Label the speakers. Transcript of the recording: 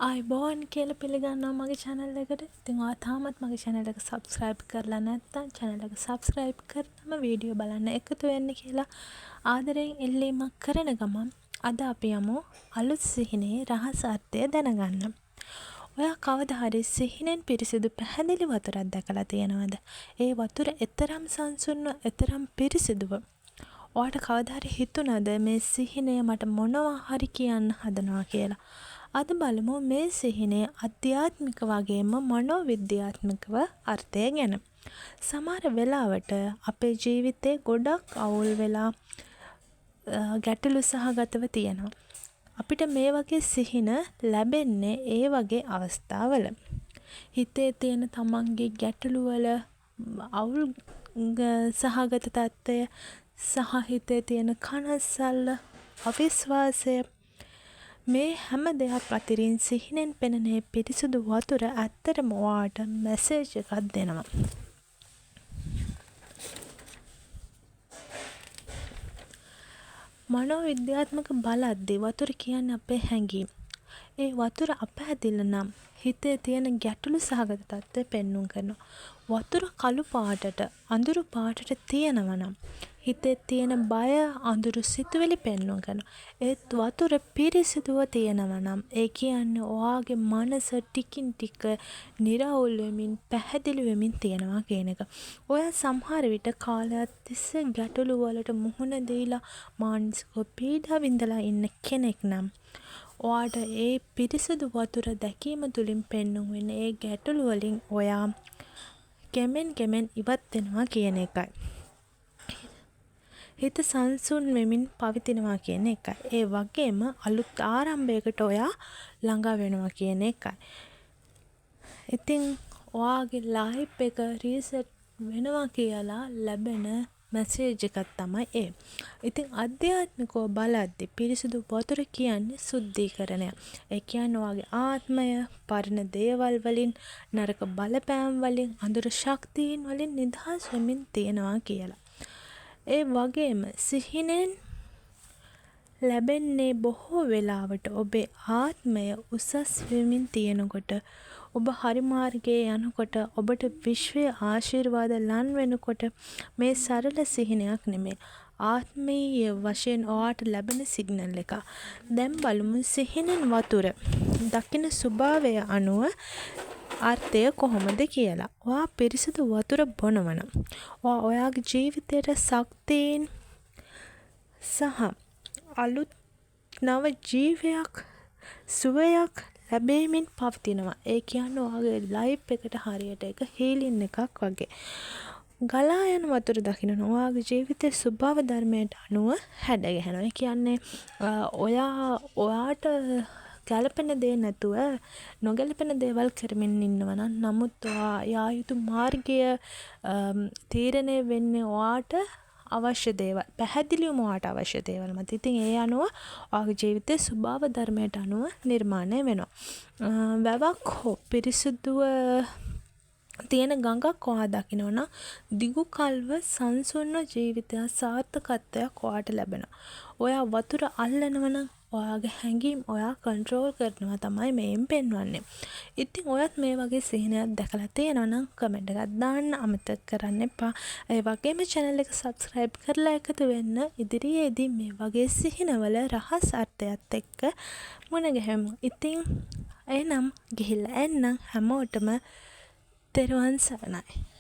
Speaker 1: ආයිබෝන් කියලා පිළිගන්නවා මගේ channel එකට. ඉතින් ඔයා තාමත් මගේ channel එක subscribe කරලා නැත්නම් channel එක subscribe කරලම වීඩියෝ බලන්න එකතු වෙන්න කියලා ආදරයෙන් ඉල්ලීමක් කරන ගමන් අද අපි යමු අලුත් සිහිනේ රහස් අර්ථය දැනගන්න. ඔයා කවදා හරි සිහිනෙන් පිරිසිදු පැහැදිලි වතුරක් දැකලා තියෙනවද? ඒ වතුර එතරම් සංසුන්ව, එතරම් පිරිසිදුව ඔයාට කවදා හරි හිතුණාද මේ සිහිනය මට මොනවා හරි කියන්න හදනවා කියලා? අද බලමු මේ සිහිනයේ අධ්‍යාත්මික වගේම මනෝවිද්‍යාත්මකව අර්ථය ගැන. සමහර වෙලාවට අපේ ජීවිතේ ගොඩක් අවුල් වෙලා ගැටලු සහගතව තියෙනවා. අපිට මේ වගේ සිහින ලැබෙන්නේ ඒ වගේ අවස්ථාවල. හිතේ තියෙන තමන්ගේ ගැටලු වල අවුල් සහගත තත්ත්වය සහ හිතේ තියෙන කනස්සල්ල, අවිශ්වාසය මේ හැම දෙයක් අතරින් සිහිනෙන් පෙනෙන පිරිසුදු වතුර ඇත්තටම ඔයාට මැසේජ් එකක් දෙනවා. මනෝවිද්‍යාත්මක බලද්දී වතුර කියන්නේ අපේ හැඟීම්. ඒ වතුර අපහැදිල නම් හිතේ තියෙන ගැටලු සහගත තත්ත්වය පෙන්눔 කරනවා. වතුර කළු පාටට, අඳුරු පාටට තියෙනවා නම් හිතේ තියෙන බය, අඳුරු සිතුවිලි පෙන්눔 කරනවා. ඒත් වතුර පිරිසිදුව තියෙනවා නම් ඒ කියන්නේ ඔයාගේ මනස ටිකින් ටික නිරවුල් වෙමින්, පැහැදිලි වෙමින් තියෙනවා කියන එක. ඔයා සමහර විට කාලයක් තිස්සේ ගැටලු වලට මුහුණ දීලා මානසික පීඩා විඳලා ඉන්න කෙනෙක් නම් ඔයාට ඒ පිරිසිදු වතුර දැකීම තුළින් පෙන්눔 වෙන්නේ ඒ ගැටලු වලින් ඔයා කෙමෙන් ඉවත් වෙනවා කියන එකයි. හිත සංසුන් වෙමින් පවතිනවා කියන එකයි. ඒ වගේම අලුත් ආරම්භයකට ඔයා ළඟා වෙනවා කියන එකයි. ඉතින් ඔයාගේ ලයිෆ් එක රීසෙට් වෙනවා කියලා ලැබෙන මැසේජ් එකක් තමයි ඒ. ඉතින් අධ්‍යාත්මිකව බලද්දී පිරිසිදු වතුර කියන්නේ සුද්ධීකරණය. ඒ කියන්නේ ඔයාගේ ආත්මය පරණ දේවල් වලින්, නරක බලපෑම් වලින්, අඳුරු ශක්තියින් වලින් නිදහස් වෙමින් තියෙනවා කියලා. ඒ වගේම සිහිනෙන් ලැබෙන්නේ බොහෝ වෙලාවට ඔබේ ආත්මය උසස් වෙමින් තියෙනකොට, ඔබ හරි මාර්ගයේ යනකොට, ඔබට විශ්වයේ ආශිර්වාද ලන් වෙනකොට මේ සරල සිහිනයක් නෙමෙයි. ආත්මීය වශයෙන් ඔයාට ලැබෙන සිග්නල් එක. දැන් බලමු සිහිනෙන් වතුර දකින්න ස්වභාවය අනුව අර්ථය කොහොමද කියලා. ඔයා පිරිසිදු වතුර බොනවනම් ඔයාගේ ජීවිතයට ශක්තියින් සහ අලුත් නව ජීවයක්, සුවයක් ලැබෙමින් පවතිනවා. ඒ කියන්නේ ඔයාගේ ලයිෆ් එකට හරියට එක හීලින් එකක් වගේ. ගලා යන වතුර දකින්න ඔයාගේ ජීවිතයේ ස්වභාව ධර්මයට අනුව හැඩගැහෙනවා. ඒ කියන්නේ ඔයාට ගැලපෙන දේ නැතුව නොගැලපෙන දේවල් කරමින් ඉන්නවා නම්, නමුත් ඔයා යා යුතු මාර්ගය තීරණය වෙන්නේ ඔයාට අවශ්‍ය දේවල්, පැහැදිලිවම ඔයාට අවශ්‍ය දේවල් මත. ඉතින් ඒ අනුව ඔයාගේ ජීවිතයේ ස්වභාව ධර්මයට අනුව නිර්මාණය වෙනවා. වැවක් හෝ පිරිසුදුව තියෙන ගඟක් ඔයා දකිනවනම් දිගු කල්ව සංසුන්ව ජීවිතය සාර්ථකත්වයක් ඔයාට ලැබෙනවා. ඔයා වතුර අල්ලනවනම් ඔයාගේ හැඟීම් ඔයා කන්ට්‍රෝල් කරනවා තමයි මේෙන් පෙන්වන්නේ. ඉතින් ඔයත් මේ වගේ සිහිනයක් දැකලා තියෙනවා නම් කමෙන්ට් එකක් දාන්න අමතක කරන්න එපා. ඒ වගේම channel එක subscribe කරලා එකතු වෙන්න. ඉදිරියේදී මේ වගේ සිහිනවල රහස් අර්ථයත් එක්ක මුණ ගැහෙමු. ඉතින් එහෙනම් ගිහිල්ලා එන්නම් හැමෝටම තෙරුවන් සරණයි.